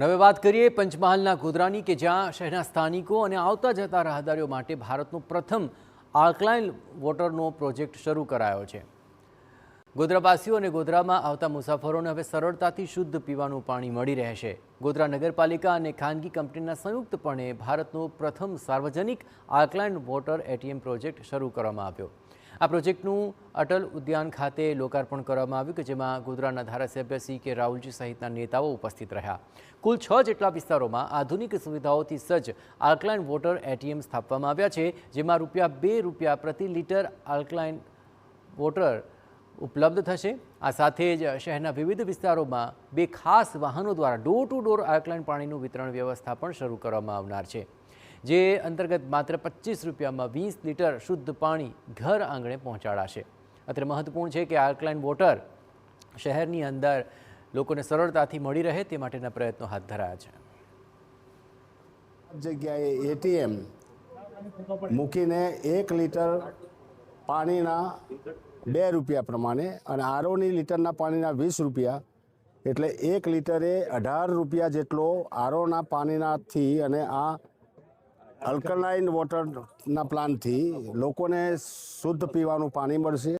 હવે વાત કરીએ પંચમહાલના ગોધરાની કે જ્યાં શહેરના સ્થાનિકો અને આવતા જતા રાહદારીઓ માટે ભારતનો પ્રથમ આલ્કલાઇન વોટરનો પ્રોજેક્ટ શરૂ કરાયો છે। ગોધરાવાસીઓ અને ગોધરામાં આવતા મુસાફરોને હવે સરળતાથી શુદ્ધ પીવાનું પાણી મળી રહેશે। ગોધરા નગરપાલિકા અને ખાનગી કંપનીના સંયુક્તપણે ભારતનો પ્રથમ સાર્વજનિક આલ્કલાઇન વોટર એટીએમ પ્રોજેક્ટ શરૂ કરવામાં આવ્યો। આ પ્રોજેક્ટનું અટલ ઉદ્યાન ખાતે લોકાર્પણ કરવામાં આવ્યું કે જેમાં ગોધરાના ધારાસભ્ય સી કે રાહુલજી સહિતના નેતાઓ ઉપસ્થિત રહ્યા। કુલ 6 જેટલા વિસ્તારોમાં આધુનિક સુવિધાઓથી સજ્જ આલ્કલાઇન વોટર એટીએમ સ્થાપવામાં આવ્યા છે, જેમાં ₹2 પ્રતિ લીટર આલ્કલાઇન વોટર ઉપલબ્ધ થશે। આ સાથે જ શહેરના વિવિધ વિસ્તારોમાં 2 ખાસ વાહનો દ્વારા ડોર ટુ ડોર આલ્કલાઇન પાણીનું વિતરણ વ્યવસ્થા પણ શરૂ કરવામાં આવનાર છે, જે અંતર્ગત માત્ર ₹25માં 20 લીટર શુદ્ધ પાણી ઘર આંગણે પહોંચાડાશે। અત્રે મહત્વપૂર્ણ છે કે આલ્કલાઇન વોટર શહેરની અંદર લોકોને સરળતાથી મળી રહે તે માટેના પ્રયત્નો હાથ ધરાયા છે। જગ્યાએ એટીએમ મૂકીને 1 લીટર પાણીના ₹2 પ્રમાણે અને આરોની લીટરના પાણીના ₹20, એટલે 1 લીટરે ₹18 જેટલો આરોના પાણીનાથી અને આ આલ્કલાઇન વોટરના પ્લાન્ટથી લોકોને શુદ્ધ પીવાનું પાણી મળશે।